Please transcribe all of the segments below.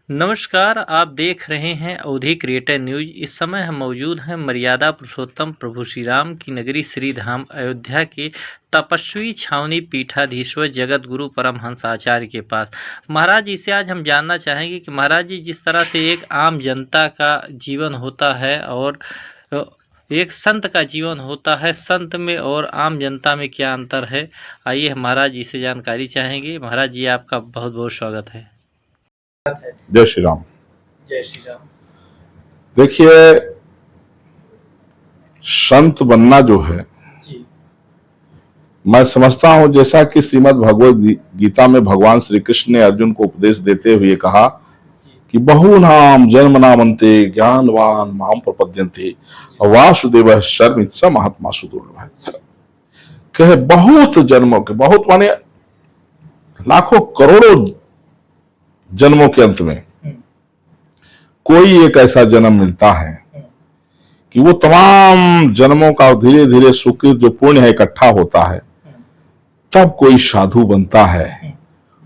नमस्कार, आप देख रहे हैं अवधि क्रिएटर न्यूज। इस समय हम मौजूद हैं मर्यादा पुरुषोत्तम प्रभु श्री राम की नगरी श्री धाम अयोध्या के तपस्वी छावनी पीठाधीश्वर जगत गुरु परमहंस आचार्य के पास। महाराज जी से आज हम जानना चाहेंगे कि महाराज जी जिस तरह से एक आम जनता का जीवन होता है और एक संत का जीवन होता है, संत में और आम जनता में क्या अंतर है, आइए हम महाराज जी से जानकारी चाहेंगे। महाराज जी आपका बहुत बहुत स्वागत है। जय श्री राम। जय श्री राम। देखिए, संत बनना जो है जी। मैं समझता हूं जैसा कि श्रीमद् भगवद गीता में भगवान श्री कृष्ण ने अर्जुन को उपदेश देते हुए कहा कि बहुनाम जन्मनामन्ते ज्ञानवान माम प्रपद्यन्ते वासुदेव शर्मित स महात्मा सुदुर्लभ। कहे बहुत जन्मों के, बहुत माने लाखों करोड़ों जन्मों के अंत में कोई एक ऐसा जन्म मिलता है कि वो तमाम जन्मों का धीरे धीरे सुकृत जो पुण्य है इकट्ठा होता है, तब कोई साधु बनता है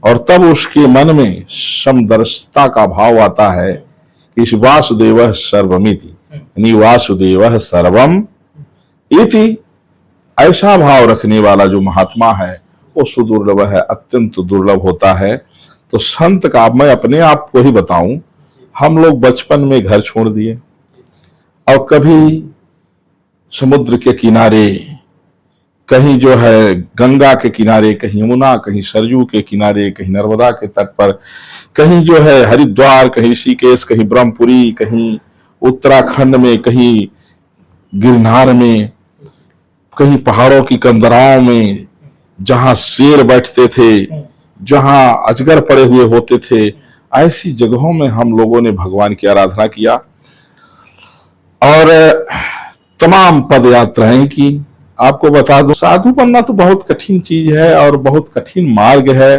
और तब उसके मन में समदर्शिता का भाव आता है कि इस वासुदेव सर्वमिति, यानी वासुदेव सर्वम इति, ऐसा भाव रखने वाला जो महात्मा है वो सुदुर्लभ है, अत्यंत दुर्लभ होता है। तो संत का मैं अपने आप को ही बताऊं, हम लोग बचपन में घर छोड़ दिए और कभी समुद्र के किनारे, कहीं जो है गंगा के किनारे, कहीं यमुना, कहीं सरयू के किनारे, कहीं नर्मदा के तट पर, कहीं जो है हरिद्वार, कहीं ऋषिकेश, कहीं ब्रह्मपुरी, कहीं उत्तराखंड में, कहीं गिरनार में, कहीं पहाड़ों की कंदराओं में जहां शेर बैठते थे, जहां अजगर पड़े हुए होते थे, ऐसी जगहों में हम लोगों ने भगवान की आराधना किया और तमाम पद यात्राएं की। आपको बता दो, साधु बनना तो बहुत कठिन चीज है और बहुत कठिन मार्ग है।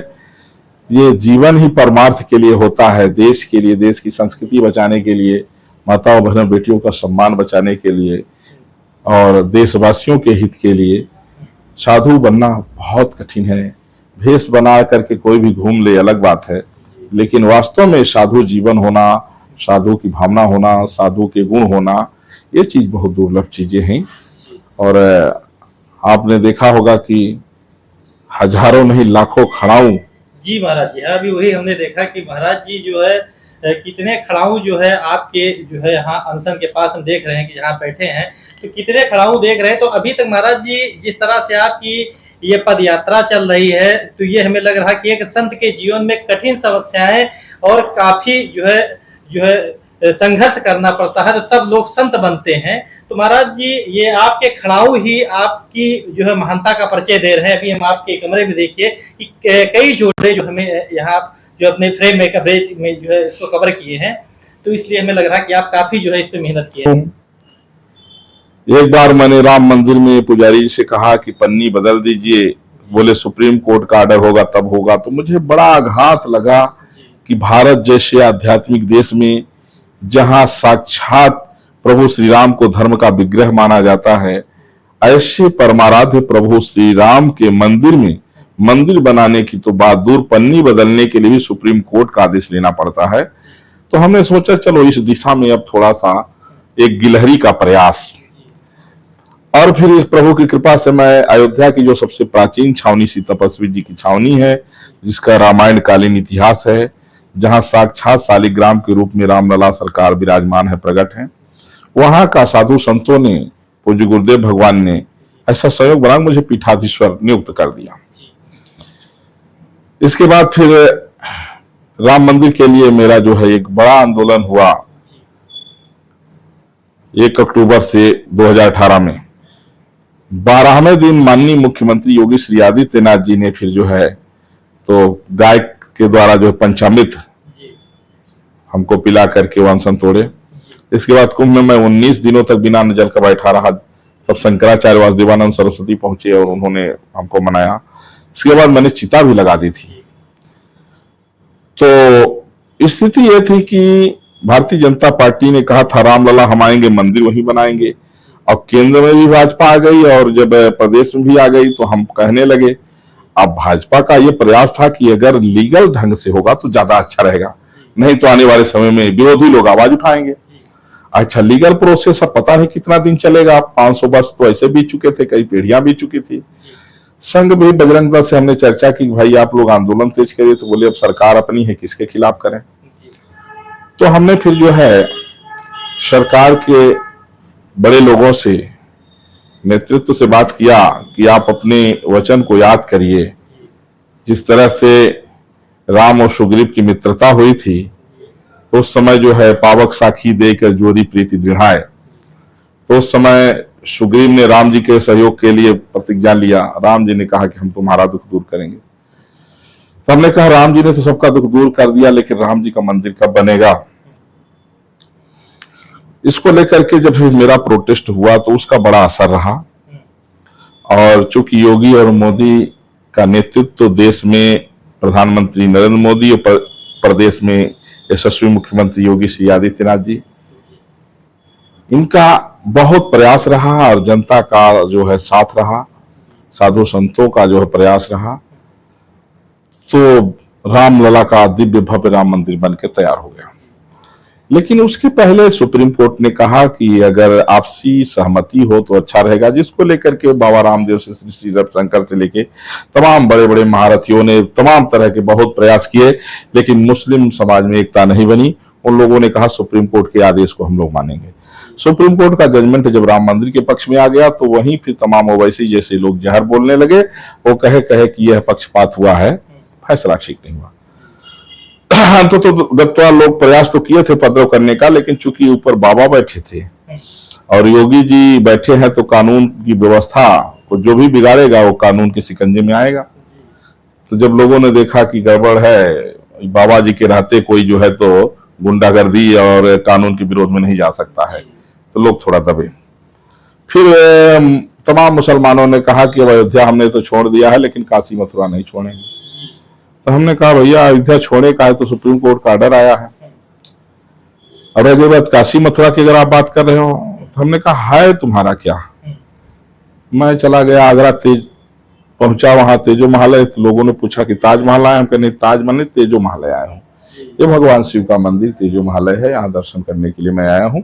ये जीवन ही परमार्थ के लिए होता है, देश के लिए, देश की संस्कृति बचाने के लिए, माताओं बहनों बेटियों का सम्मान बचाने के लिए और देशवासियों के हित के लिए साधु बनना बहुत कठिन है। भेष बना करके कोई भी घूम ले अलग बात है, लेकिन वास्तव में साधु जीवन होना, साधु की भावना होना, साधु के गुण होना, ये चीज बहुत दुर्लभ चीजें हैं। और आपने देखा होगा कि हजारों नहीं लाखों खड़ाऊ। जी महाराज जी, अभी वही हमने देखा कि महाराज जी जो है कितने खड़ाऊ जो है आपके जो है यहाँ अनशन के पास हम देख रहे हैं कि जहाँ बैठे हैं तो कितने खड़ाऊ देख रहे हैं। तो अभी तक महाराज जी जिस तरह से आपकी ये पद यात्रा चल रही है, तो ये हमें लग रहा है कि एक संत के जीवन में कठिन समस्याएं और काफी जो है संघर्ष करना पड़ता है, तो तब लोग संत बनते हैं। तो महाराज जी ये आपके खड़ाऊ ही आपकी जो है महानता का परिचय दे रहे हैं। अभी हम आपके कमरे में देखिए कि कई जोड़े जो हमें यहाँ जो अपने फ्रेम में कवरेज में जो है इसको कवर किए हैं, तो इसलिए हमें लग रहा है कि आप काफी जो है इस पे मेहनत किए हैं। एक बार मैंने राम मंदिर में पुजारी जी से कहा कि पन्नी बदल दीजिए, बोले सुप्रीम कोर्ट का ऑर्डर होगा तब होगा। तो मुझे बड़ा आघात लगा कि भारत जैसे आध्यात्मिक देश में जहां साक्षात प्रभु श्री राम को धर्म का विग्रह माना जाता है, ऐसे परमाराध्य प्रभु श्री राम के मंदिर में मंदिर बनाने की तो बात दूर, पन्नी बदलने के लिए भी सुप्रीम कोर्ट का आदेश लेना पड़ता है। तो हमने सोचा चलो इस दिशा में अब थोड़ा सा एक गिलहरी का प्रयास। और फिर इस प्रभु की कृपा से मैं अयोध्या की जो सबसे प्राचीन छावनी सी तपस्वी जी की छावनी है, जिसका रामायण कालीन इतिहास है, जहां साक्षात शालिग्राम के रूप में रामलला सरकार विराजमान है, प्रकट है, वहां का साधु संतों ने, पूज्य गुरुदेव भगवान ने ऐसा सहयोग बना मुझे पीठाधीश्वर नियुक्त कर दिया। इसके बाद फिर राम मंदिर के लिए मेरा जो है एक बड़ा आंदोलन हुआ 1 अक्टूबर से 2018 में। 12वें दिन माननीय मुख्यमंत्री योगी श्री आदित्यनाथ जी ने फिर जो है तो गाय के द्वारा जो पंचामृत हमको पिला करके अनशन तोड़े। इसके बाद कुंभ में मैं 19 दिनों तक बिना अन्न जल का बैठा रहा। तब शंकराचार्य वासुदेवानंद सरस्वती पहुंचे और उन्होंने हमको मनाया। इसके बाद मैंने चिता भी लगा दी थी। तो स्थिति यह थी कि भारतीय जनता पार्टी ने कहा था रामलला हम आएंगे, मंदिर वहीं बनाएंगे, और केंद्र में भी भाजपा आ गई और जब प्रदेश में भी आ गई तो हम कहने लगे। अब भाजपा का ये प्रयास था कि अगर लीगल ढंग से होगा तो ज्यादा अच्छा रहेगा, नहीं तो आने वाले समय में विरोधी लोग आवाज उठाएंगे। अच्छा, लीगल प्रोसेस अब पता नहीं कितना दिन चलेगा। 500 वर्ष तो ऐसे बीत चुके थे, कई पीढ़ियां बीत चुकी थी। संघ भी बजरंग दल से हमने चर्चा की, भाई आप लोग आंदोलन तेज करिए, तो बोले अब सरकार अपनी है, किसके खिलाफ करें। तो हमने फिर जो है सरकार के बड़े लोगों से, नेतृत्व से बात किया कि आप अपने वचन को याद करिए। जिस तरह से राम और सुग्रीव की मित्रता हुई थी, तो उस समय जो है पावक साखी देकर जोरी प्रीति दृढ़ाए, तो उस समय सुग्रीव ने राम जी के सहयोग के लिए प्रतिज्ञा लिया। राम जी ने कहा कि हम तुम्हारा दुख दूर करेंगे। तो हमने कहा राम जी ने तो सबका दुख दूर कर दिया, लेकिन राम जी का मंदिर कब बनेगा। इसको लेकर के जब मेरा प्रोटेस्ट हुआ तो उसका बड़ा असर रहा। और चूंकि योगी और मोदी का नेतृत्व तो देश में प्रधानमंत्री नरेंद्र मोदी और प्रदेश में यशस्वी मुख्यमंत्री योगी श्री आदित्यनाथ जी, इनका बहुत प्रयास रहा और जनता का जो है साथ रहा, साधु संतों का जो है प्रयास रहा, तो रामलला का दिव्य भव्य राम मंदिर बनकर तैयार हो गया। लेकिन उसके पहले सुप्रीम कोर्ट ने कहा कि अगर आपसी सहमति हो तो अच्छा रहेगा, जिसको लेकर के बाबा रामदेव से श्री रविशंकर से लेके तमाम बड़े बड़े महारथियों ने तमाम तरह के बहुत प्रयास किए, लेकिन मुस्लिम समाज में एकता नहीं बनी। उन लोगों ने कहा सुप्रीम कोर्ट के आदेश को हम लोग मानेंगे। सुप्रीम कोर्ट का जजमेंट जब राम मंदिर के पक्ष में आ गया, तो वहीं फिर तमाम ओवैसी जैसे लोग जहर बोलने लगे। वो कहे कि यह पक्षपात हुआ है, फैसला ठीक नहीं हुआ। तो गत्वा लोग प्रयास तो किए थे उपद्रव करने का, लेकिन चूंकि ऊपर बाबा बैठे थे और योगी जी बैठे हैं, तो कानून की व्यवस्था को जो भी बिगाड़ेगा वो कानून के शिकंजे में आएगा। तो जब लोगों ने देखा कि गड़बड़ है, बाबा जी के रहते कोई जो है तो गुंडागर्दी और कानून के विरोध में नहीं जा सकता है, तो लोग थोड़ा दबे। फिर तमाम मुसलमानों ने कहा कि अयोध्या हमने तो छोड़ दिया है, लेकिन काशी मथुरा नहीं छोड़ेंगे। तो हमने कहा भैया अयोध्या छोड़े का है तो सुप्रीम कोर्ट का ऑर्डर आया है, और अगर बात काशी मथुरा की अगर आप बात कर रहे हो, तो हमने कहा है तुम्हारा क्या। मैं चला गया आगरा, तेज पहुंचा वहां तेजो महालय। तो लोगों ने पूछा कि ताजमहल आए, हम कहने ताजमहल नहीं, तेजो महालय आया हूँ। ये भगवान शिव का मंदिर तेजो महालय है, यहाँ दर्शन करने के लिए मैं आया हूँ।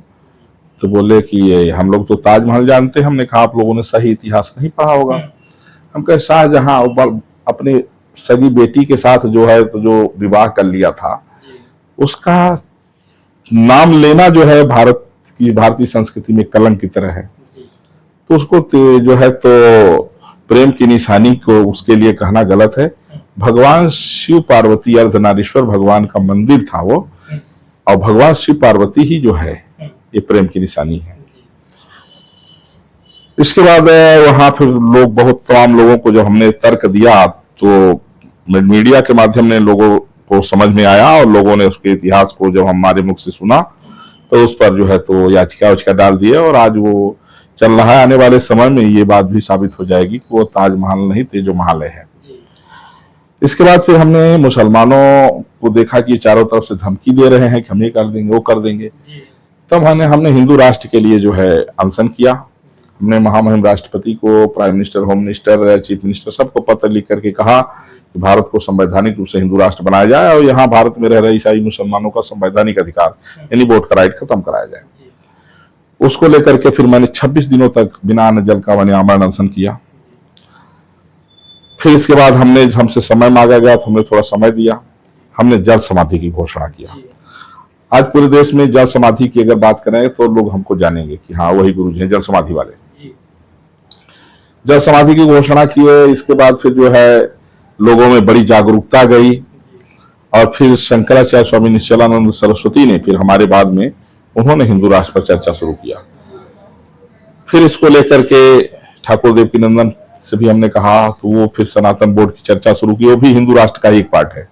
तो बोले कि ये हम लोग तो ताजमहल जानते हैं। हमने कहा आप लोगों ने सही इतिहास नहीं पढ़ा होगा। हम कहे शाहजहां अपने सगी बेटी के साथ जो है तो जो विवाह कर लिया था, उसका नाम लेना जो है भारतीय संस्कृति में कलंक की तरह है। तो उसको जो है तो प्रेम की निशानी को उसके लिए कहना गलत है। भगवान शिव पार्वती अर्धनारीश्वर भगवान का मंदिर था वो, और भगवान शिव पार्वती ही जो है ये प्रेम की निशानी है। इसके बाद वहां फिर लोग बहुत तमाम लोगों को जब हमने तर्क दिया, तो मीडिया के माध्यम से लोगों को समझ में आया, और लोगों ने उसके इतिहास को जब हमारे मुख से सुना, तो उस पर जो है तो याचिका डाल दिए। और आज वो चल रहा है। आने वाले समय में ये बात भी साबित हो जाएगी कि वो ताजमहल नहीं तेजो महालय है। इसके बाद फिर हमने मुसलमानों को देखा कि चारों तरफ से धमकी दे रहे हैं कि हम ये कर देंगे वो कर देंगे। तब हमने हिंदू राष्ट्र के लिए जो है अनशन किया। हमने महामहिम राष्ट्रपति को, prime minister, home minister, chief minister सबको पत्र लिख करके कहा कि भारत को संवैधानिक रूप से हिंदू राष्ट्र बनाया जाए, और यहाँ भारत में रह रहे ईसाई मुसलमानों का संवैधानिक अधिकार यानी वोट का राइट खत्म कराया जाए। उसको लेकर के फिर मैंने 26 दिनों तक बिना अन्न जल का मैंने आमरण अनशन किया। फिर इसके बाद हमसे समय मांगा गया, तो हमने थोड़ा समय दिया। हमने जल समाधि की घोषणा किया। आज पूरे देश में जल समाधि की अगर बात करें तो लोग हमको जानेंगे कि हाँ वही गुरु जी हैं जल समाधि वाले। जल समाधि की घोषणा किए। इसके बाद फिर जो है लोगों में बड़ी जागरूकता गई, और फिर शंकराचार्य स्वामी निश्चलानंद सरस्वती ने फिर हमारे बाद में उन्होंने हिंदू राष्ट्र पर चर्चा शुरू किया। फिर इसको लेकर के ठाकुर देवकीनंदन से भी हमने कहा, तो वो फिर सनातन बोर्ड की चर्चा शुरू की। वो भी हिंदू राष्ट्र का ही एक पार्ट है।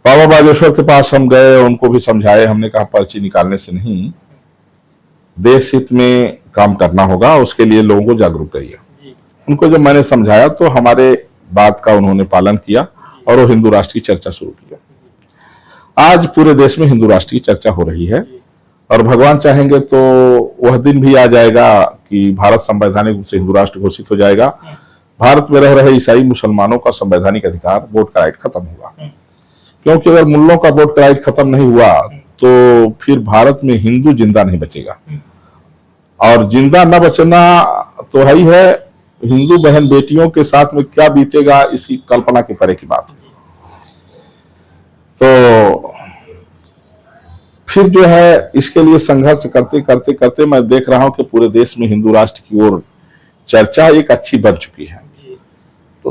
बाबा बागेश्वर के पास हम गए, उनको भी समझाए। हमने कहा पर्ची निकालने से नहीं, देश हित में काम करना होगा, उसके लिए लोगों को जागरूक करिए। उनको जब मैंने समझाया तो हमारे बात का उन्होंने पालन किया, और वो हिंदू राष्ट्र की चर्चा शुरू किया। आज पूरे देश में हिंदू राष्ट्र की चर्चा हो रही है, और भगवान चाहेंगे तो वह दिन भी आ जाएगा कि भारत संवैधानिक रूप से हिंदू राष्ट्र घोषित हो जाएगा। भारत में रह रहे ईसाई मुसलमानों का संवैधानिक अधिकार, वोट का राइट खत्म होगा। क्योंकि अगर मुल्लों का वोट का राइट खत्म नहीं हुआ तो फिर भारत में हिंदू जिंदा नहीं बचेगा, और जिंदा न बचना तो है ही है, हिंदू बहन बेटियों के साथ में क्या बीतेगा इसकी कल्पना के परे की बात है। तो फिर जो है इसके लिए संघर्ष करते करते करते मैं देख रहा हूं कि पूरे देश में हिंदू राष्ट्र की ओर चर्चा एक अच्छी बन चुकी है।